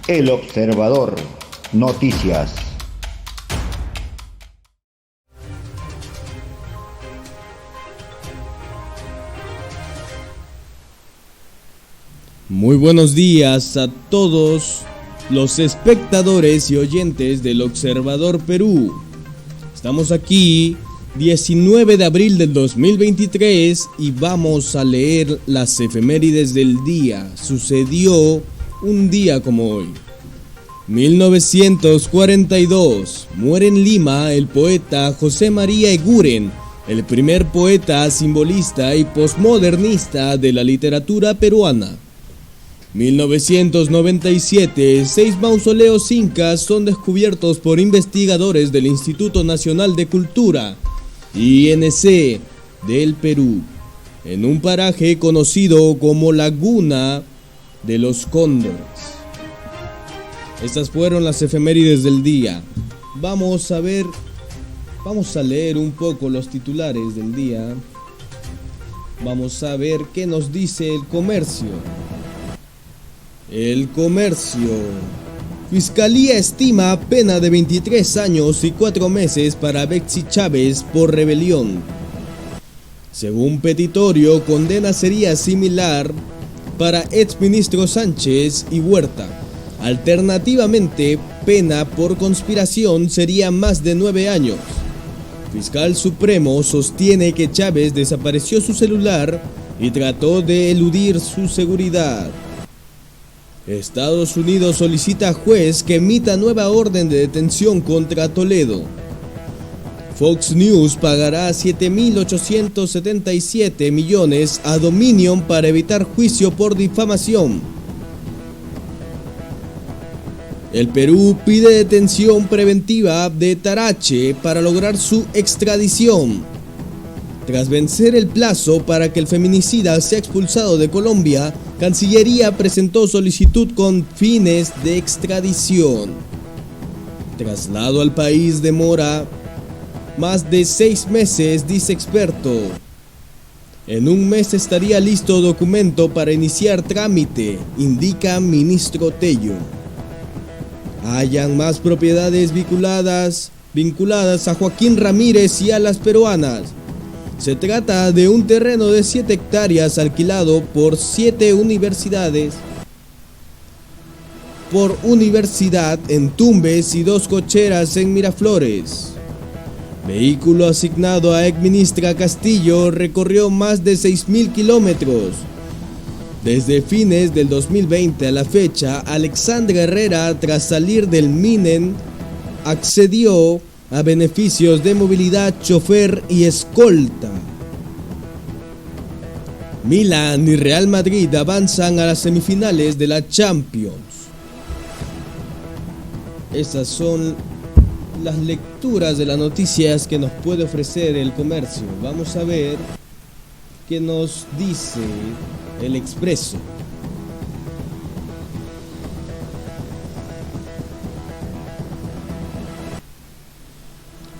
El Observador. Noticias. Muy buenos días a todos los espectadores y oyentes del Observador Perú. Estamos aquí 19 de abril del 2023 y vamos a leer las efemérides del día. Sucedió un día como hoy. 1942, muere en Lima el poeta José María Eguren, el primer poeta simbolista y posmodernista de la literatura peruana. 1997, 6 mausoleos incas son descubiertos por investigadores del Instituto Nacional de Cultura, INC, del Perú, en un paraje conocido como Laguna de los Cóndores. Estas fueron las efemérides del día. Vamos a leer un poco los titulares del día. Vamos a ver qué nos dice el comercio. El comercio. Fiscalía estima pena de 23 años y 4 meses para Betsy Chávez por rebelión. Según petitorio, condena sería similar para exministro Sánchez y Huerta. Alternativamente, pena por conspiración sería más de 9 años. Fiscal Supremo sostiene que Chávez desapareció su celular y trató de eludir su seguridad. Estados Unidos solicita a juez que emita nueva orden de detención contra Toledo. Fox News pagará 7.877 millones a Dominion para evitar juicio por difamación. El Perú pide detención preventiva de Tarache para lograr su extradición. Tras vencer el plazo para que el feminicida sea expulsado de Colombia, Cancillería presentó solicitud con fines de extradición. Traslado al país demora más de 6 meses, dice experto. En un mes estaría listo documento para iniciar trámite, indica ministro Tello. Hayan más propiedades vinculadas a Joaquín Ramírez y a las peruanas. Se trata de un terreno de 7 hectáreas alquilado por 7 universidades. Por universidad en Tumbes y 2 cocheras en Miraflores. Vehículo asignado a exministra Castillo recorrió más de 6.000 kilómetros. Desde fines del 2020 a la fecha, Alexandra Herrera, tras salir del MINEN, accedió a beneficios de movilidad, chofer y escolta. Milan y Real Madrid avanzan a las semifinales de la Champions. Esas son las lecturas de las noticias que nos puede ofrecer el comercio. Vamos a ver qué nos dice el Expreso.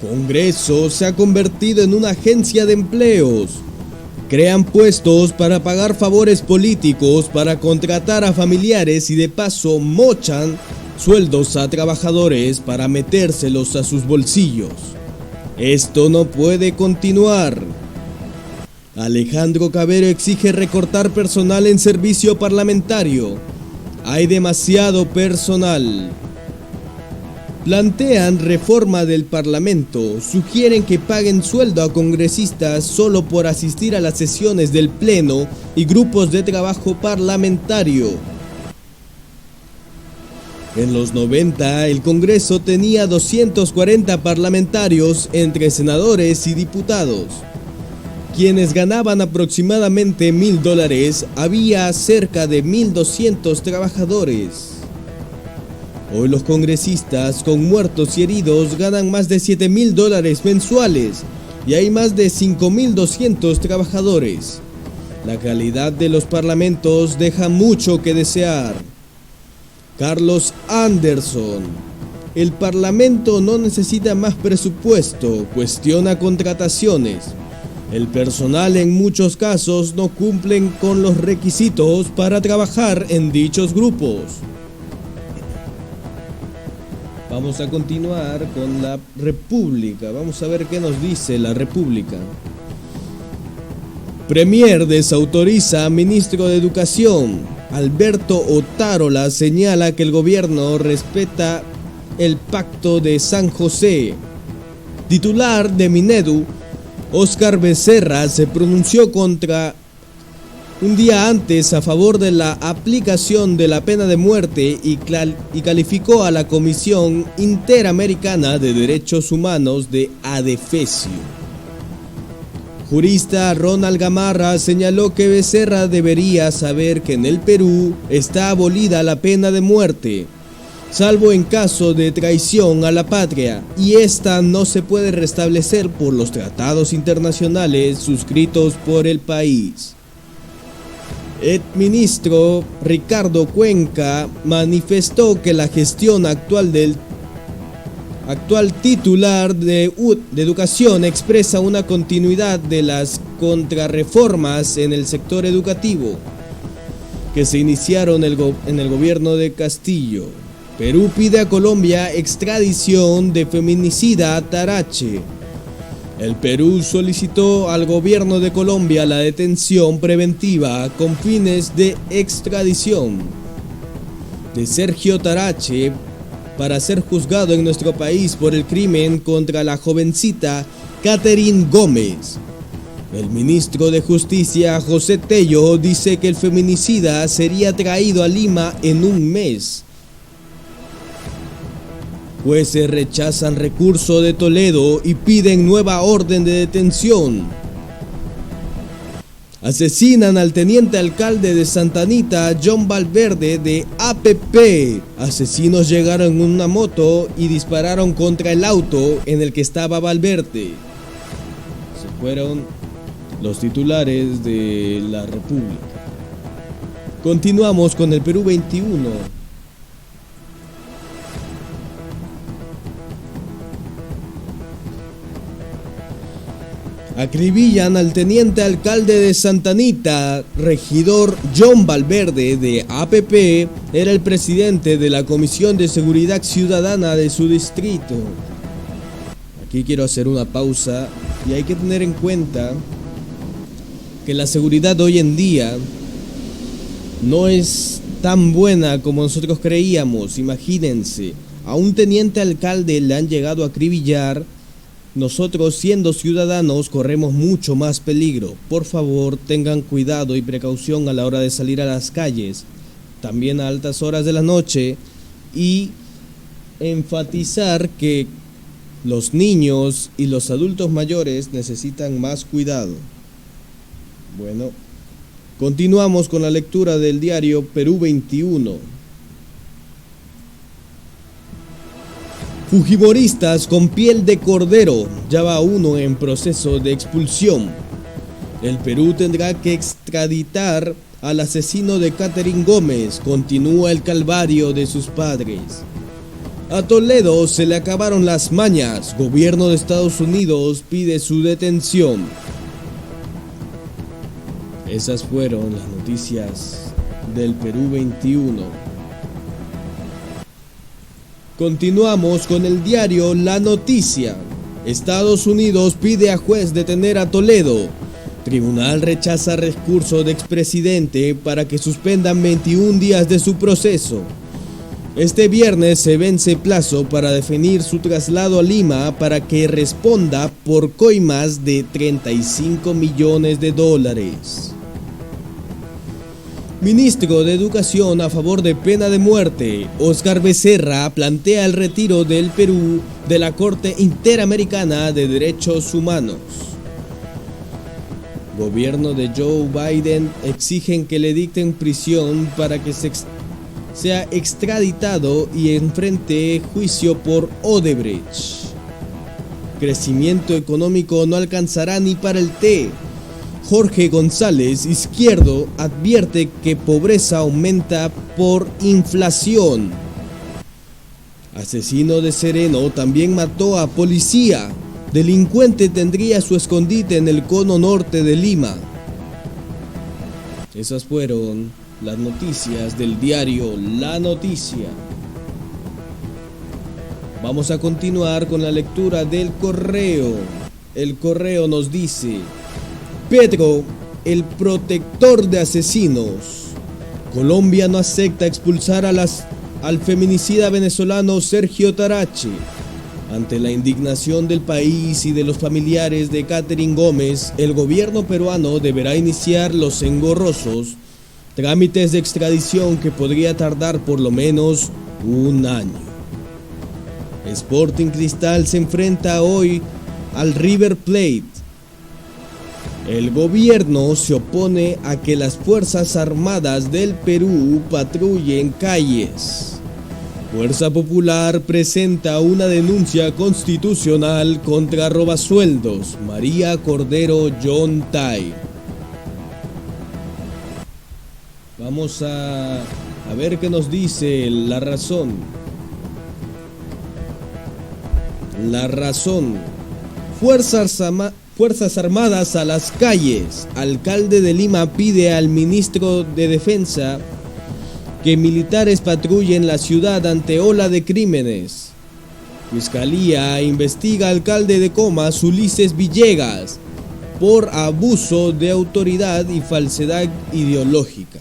Congreso se ha convertido en una agencia de empleos. Crean puestos para pagar favores políticos, para contratar a familiares y de paso mochan sueldos a trabajadores para metérselos a sus bolsillos. Esto no puede continuar. Alejandro Cabero exige recortar personal en servicio parlamentario. Hay demasiado personal. Plantean reforma del Parlamento, sugieren que paguen sueldo a congresistas solo por asistir a las sesiones del Pleno y grupos de trabajo parlamentario. En los 90, el Congreso tenía 240 parlamentarios entre senadores y diputados, quienes ganaban aproximadamente $1.000, había cerca de 1.200 trabajadores. Hoy los congresistas con muertos y heridos ganan más de $7.000 mensuales y hay más de 5.200 trabajadores. La calidad de los parlamentos deja mucho que desear. Carlos Anderson. El Parlamento no necesita más presupuesto, cuestiona contrataciones. El personal en muchos casos no cumplen con los requisitos para trabajar en dichos grupos. Vamos a continuar con la República. Vamos a ver qué nos dice la República. Premier desautoriza a ministro de Educación. Alberto Otárola señala que el gobierno respeta el pacto de San José. Titular de Minedu, Óscar Becerra, se pronunció un día antes a favor de la aplicación de la pena de muerte y calificó a la Comisión Interamericana de Derechos Humanos de adefesio. Jurista Ronald Gamarra señaló que Becerra debería saber que en el Perú está abolida la pena de muerte, salvo en caso de traición a la patria, y esta no se puede restablecer por los tratados internacionales suscritos por el país. El ministro Ricardo Cuenca manifestó que la gestión actual del actual titular de Educación expresa una continuidad de las contrarreformas en el sector educativo que se iniciaron en el gobierno de Castillo. Perú pide a Colombia extradición de feminicida Tarache. El Perú solicitó al gobierno de Colombia la detención preventiva con fines de extradición de Sergio Tarache para ser juzgado en nuestro país por el crimen contra la jovencita Catherine Gómez. El ministro de Justicia, José Tello, dice que el feminicida sería traído a Lima en un mes. Jueces rechazan recurso de Toledo y piden nueva orden de detención. Asesinan al teniente alcalde de Santa Anita, John Valverde, de APP. Asesinos llegaron en una moto y dispararon contra el auto en el que estaba Valverde. Se fueron los titulares de la República. Continuamos con el Perú 21. Acribillan al teniente alcalde de Santa Anita, regidor John Valverde de APP, era el presidente de la Comisión de Seguridad Ciudadana de su distrito. Aquí quiero hacer una pausa y hay que tener en cuenta que la seguridad hoy en día no es tan buena como nosotros creíamos. Imagínense, a un teniente alcalde le han llegado a acribillar. Nosotros, siendo ciudadanos, corremos mucho más peligro. Por favor, tengan cuidado y precaución a la hora de salir a las calles, también a altas horas de la noche, y enfatizar que los niños y los adultos mayores necesitan más cuidado. Bueno, continuamos con la lectura del diario Perú 21. Fujimoristas con piel de cordero, ya va uno en proceso de expulsión. El Perú tendrá que extraditar al asesino de Catherine Gómez, continúa el calvario de sus padres. A Toledo se le acabaron las mañas, gobierno de Estados Unidos pide su detención. Esas fueron las noticias del Perú 21. Continuamos con el diario La Noticia. Estados Unidos pide a juez detener a Toledo. Tribunal rechaza recurso de expresidente para que suspendan 21 días de su proceso. Este viernes se vence plazo para definir su traslado a Lima para que responda por coimas de $35 millones. Ministro de Educación a favor de pena de muerte. Óscar Becerra plantea el retiro del Perú de la Corte Interamericana de Derechos Humanos. Gobierno de Joe Biden exigen que le dicten prisión para que sea extraditado y enfrente juicio por Odebrecht. Crecimiento económico no alcanzará ni para el té. Jorge González Izquierdo advierte que pobreza aumenta por inflación. Asesino de Sereno también mató a policía. Delincuente tendría su escondite en el cono norte de Lima. Esas fueron las noticias del diario La Noticia. Vamos a continuar con la lectura del correo. El correo nos dice: Pedro, el protector de asesinos. Colombia no acepta expulsar al feminicida venezolano Sergio Tarache. Ante la indignación del país y de los familiares de Katherine Gómez, el gobierno peruano deberá iniciar los engorrosos trámites de extradición que podría tardar por lo menos un año. Sporting Cristal se enfrenta hoy al River Plate. El gobierno se opone a que las Fuerzas Armadas del Perú patrullen calles. Fuerza Popular presenta una denuncia constitucional contra robasueldos. María Cordero Yontay. Vamos a ver qué nos dice La Razón. La Razón. Fuerzas Armadas a las calles. Alcalde de Lima pide al ministro de Defensa que militares patrullen la ciudad ante ola de crímenes. Fiscalía investiga al alcalde de Comas, Ulises Villegas, por abuso de autoridad y falsedad ideológica.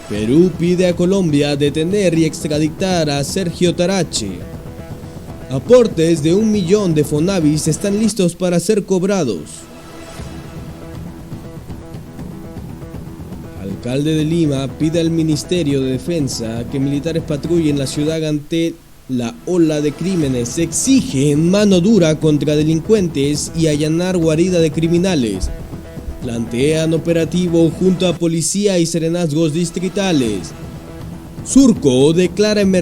Perú pide a Colombia detener y extraditar a Sergio Tarache. Aportes de 1 millón de Fonavis están listos para ser cobrados. Alcalde de Lima pide al Ministerio de Defensa que militares patrullen la ciudad ante la ola de crímenes. Exigen mano dura contra delincuentes y allanar guarida de criminales. Plantean operativo junto a policía y serenazgos distritales. Surco declara en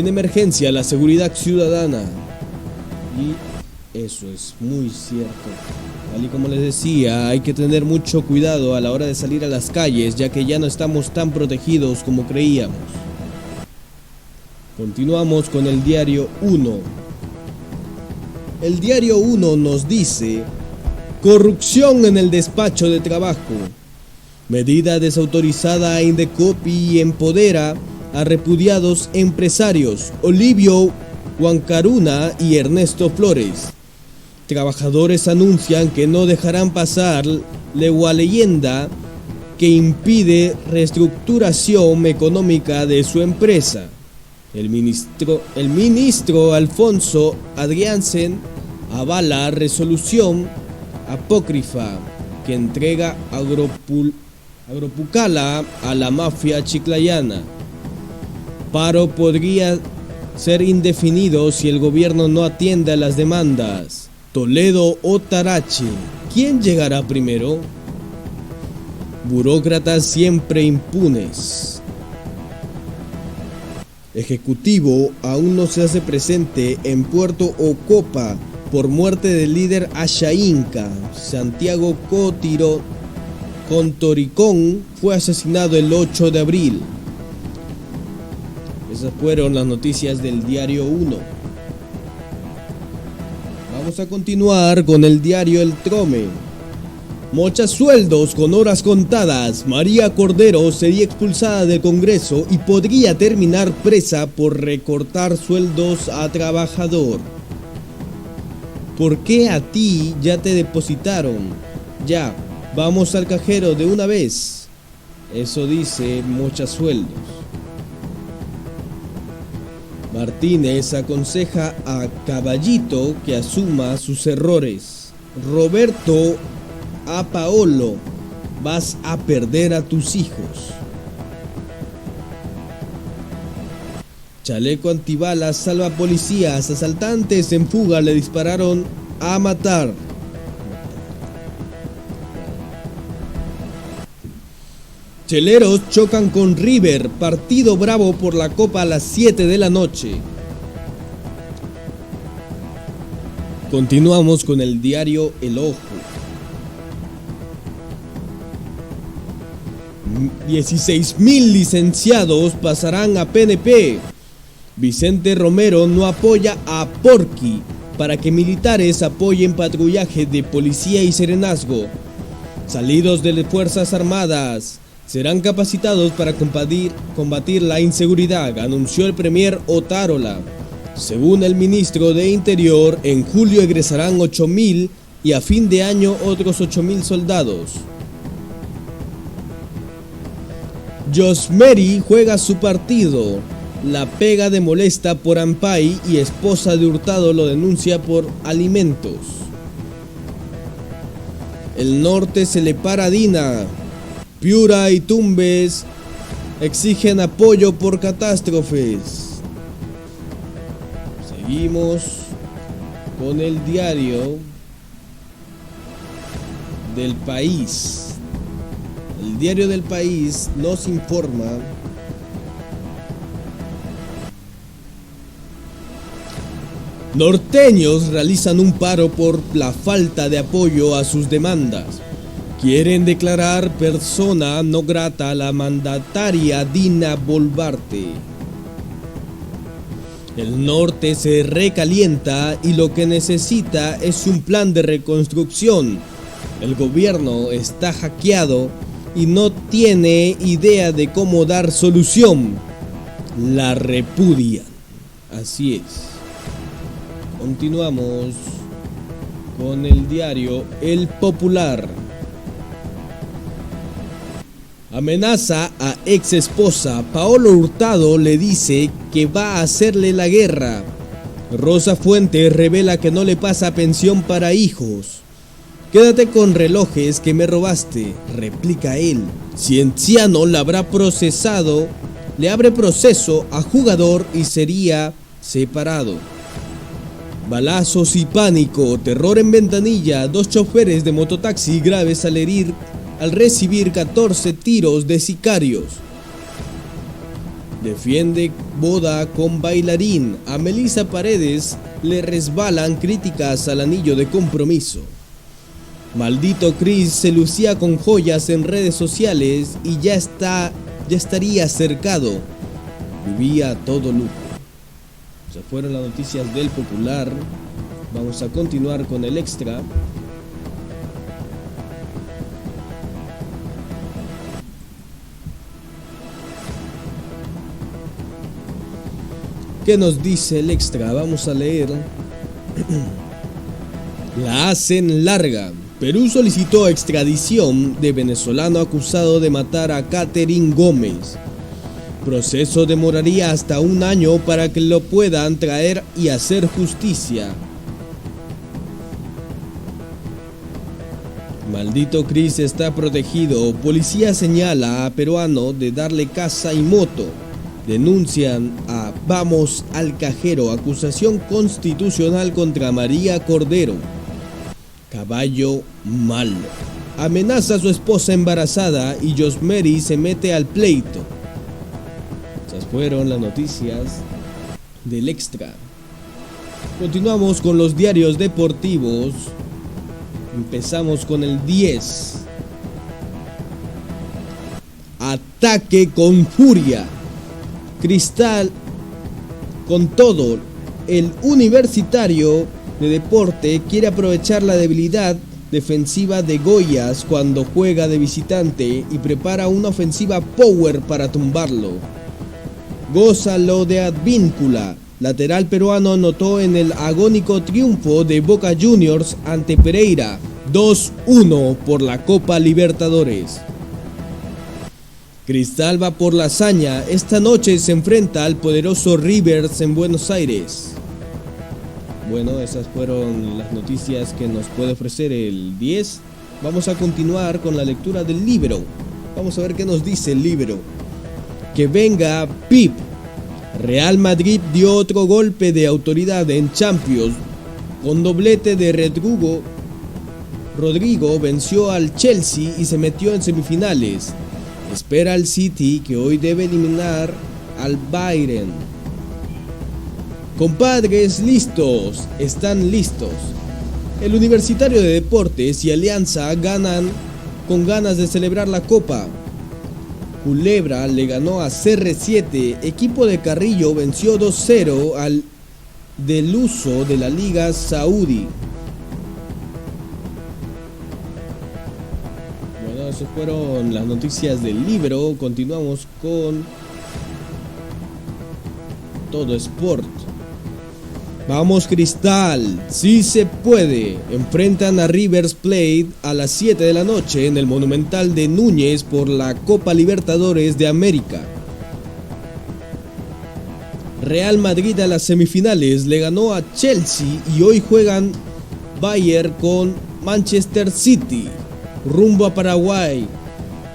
emergencia la seguridad ciudadana. Y eso es muy cierto. Tal y como les decía, hay que tener mucho cuidado a la hora de salir a las calles, ya que ya no estamos tan protegidos como creíamos. Continuamos con el diario 1. El diario 1 nos dice: corrupción en el despacho de trabajo. Medida desautorizada a Indecopi y empodera a repudiados empresarios Olivio Huancaruna y Ernesto Flores. Trabajadores anuncian que no dejarán pasar la leyenda que impide reestructuración económica de su empresa. El ministro Alfonso Adriansen avala resolución apócrifa que entrega Agropucala a la mafia chiclayana. Paro podría ser indefinido si el gobierno no atiende a las demandas. Toledo o Tarache, ¿quién llegará primero? Burócratas siempre impunes. Ejecutivo aún no se hace presente en Puerto Ocopa por muerte del líder Ashainca. Santiago Contoricón fue asesinado el 8 de abril. Esas fueron las noticias del diario 1. Vamos a continuar con el diario El Trome. Mocha sueldos con horas contadas. María Cordero sería expulsada del Congreso y podría terminar presa por recortar sueldos a trabajador. ¿Por qué a ti ya te depositaron? Ya, vamos al cajero de una vez. Eso dice Mocha sueldos. Martínez aconseja a Caballito que asuma sus errores. Roberto a Paolo: vas a perder a tus hijos. Chaleco antibalas salva policías. Asaltantes en fuga le dispararon a matar. Cheleros chocan con River, partido bravo por la Copa a las 7 de la noche. Continuamos con el diario El Ojo. 16.000 licenciados pasarán a PNP. Vicente Romero no apoya a Porqui para que militares apoyen patrullaje de policía y serenazgo. Salidos de las Fuerzas Armadas serán capacitados para combatir la inseguridad, anunció el premier Otárola. Según el ministro de Interior, en julio egresarán 8.000 y a fin de año otros 8.000 soldados. Josmery juega su partido. La pega de molesta por Ampay y esposa de Hurtado lo denuncia por alimentos. El norte se le para a Dina. Piura y Tumbes exigen apoyo por catástrofes. Seguimos con el diario del País. El diario del País nos informa norteños realizan un paro por la falta de apoyo a sus demandas. Quieren declarar persona no grata a la mandataria Dina Boluarte. El norte se recalienta y lo que necesita es un plan de reconstrucción. El gobierno está hackeado y no tiene idea de cómo dar solución. La repudian. Así es. Continuamos con el diario El Popular. Amenaza a ex esposa. Paolo Hurtado le dice que va a hacerle la guerra. Rosa Fuentes revela que no le pasa pensión para hijos. Quédate con relojes que me robaste, replica él. Cienciano le abre proceso a jugador y sería separado. Balazos y pánico, terror en Ventanilla, 2 choferes de mototaxi graves al recibir 14 tiros de sicarios. Defiende boda con bailarín. A Melissa Paredes le resbalan críticas al anillo de compromiso. Maldito Chris se lucía con joyas en redes sociales y ya estaría cercado. Vivía a todo lujo. Se fueron las noticias del Popular. Vamos a continuar con el extra. ¿Qué nos dice el extra? Vamos a leer. La hacen larga. Perú solicitó extradición de venezolano acusado de matar a Catherine Gómez. Proceso demoraría hasta 1 año para que lo puedan traer y hacer justicia. Maldito Chris está protegido. Policía señala a peruano de darle casa y moto. Denuncian a Vamos al Cajero. Acusación constitucional contra María Cordero. Caballo malo. Amenaza a su esposa embarazada y Josmery se mete al pleito. Esas fueron las noticias del extra. Continuamos con los diarios deportivos. Empezamos con el 10. Ataque con furia. Cristal con todo. El Universitario de Deporte quiere aprovechar la debilidad defensiva de Goyas cuando juega de visitante y prepara una ofensiva power para tumbarlo. Gózalo de Advíncula. Lateral peruano anotó en el agónico triunfo de Boca Juniors ante Pereira 2-1 por la Copa Libertadores. Cristal va por la hazaña. Esta noche se enfrenta al poderoso Rivers en Buenos Aires. Bueno, esas fueron las noticias que nos puede ofrecer el 10. Vamos a continuar con la lectura del libro. Vamos a ver qué nos dice el libro. Que venga Pip. Real Madrid dio otro golpe de autoridad en Champions. Con doblete de Rodrigo venció al Chelsea y se metió en semifinales. Espera al City, que hoy debe eliminar al Bayern. Compadres, listos, están listos. El Universitario de Deportes y Alianza ganan con ganas de celebrar la Copa. Culebra le ganó a CR7. Equipo de Carrillo venció 2-0 al Deluso de la Liga Saudí. Bueno, Bueno, esas fueron las noticias del libro. Continuamos con Todo Sport. Vamos Cristal, sí se puede. Enfrentan a River Plate a las 7 de la noche en el Monumental de Núñez por la Copa Libertadores de América. Real Madrid a las semifinales le ganó a Chelsea y hoy juegan Bayern con Manchester City. Rumbo a Paraguay.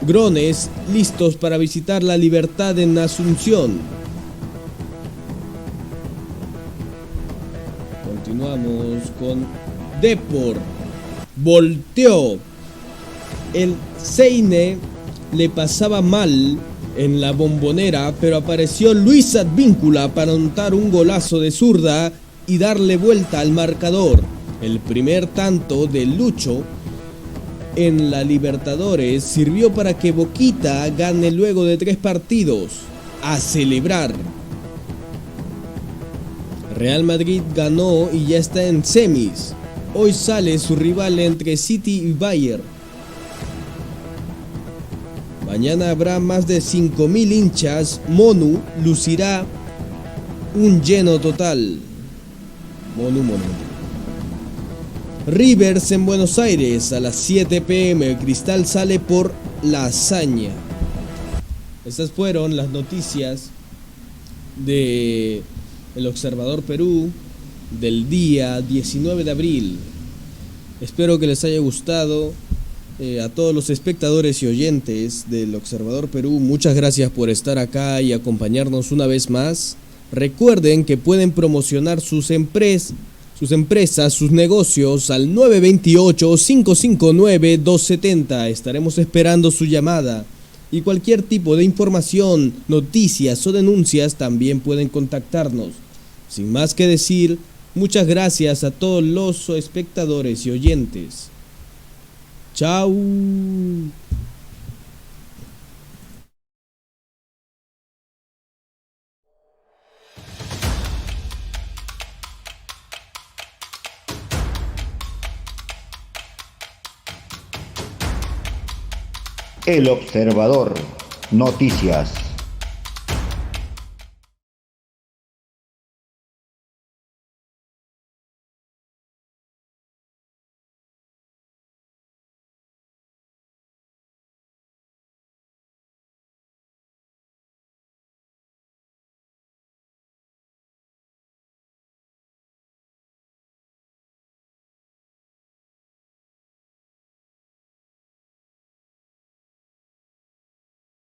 Grones listos para visitar la Libertad en Asunción. Continuamos con Depor. Volteó. El Seine le pasaba mal en la Bombonera, pero apareció Luis Advíncula para anotar un golazo de zurda y darle vuelta al marcador. El primer tanto de Lucho en la Libertadores sirvió para que Boquita gane luego de 3 partidos. A celebrar. Real Madrid ganó y ya está en semis. Hoy sale su rival entre City y Bayern. Mañana habrá más de 5.000 hinchas. Monu lucirá un lleno total. Monu. Rivers en Buenos Aires a las 7 p.m. Cristal sale por La Hazaña. Estas fueron las noticias de El Observador Perú del día 19 de abril. Espero que les haya gustado. A todos los espectadores y oyentes del Observador Perú, muchas gracias por estar acá y acompañarnos una vez más. Recuerden que pueden promocionar sus empresas, sus negocios al 928-559-270. Estaremos esperando su llamada. Y cualquier tipo de información, noticias o denuncias también pueden contactarnos. Sin más que decir, muchas gracias a todos los espectadores y oyentes. Chao. El Observador. Noticias.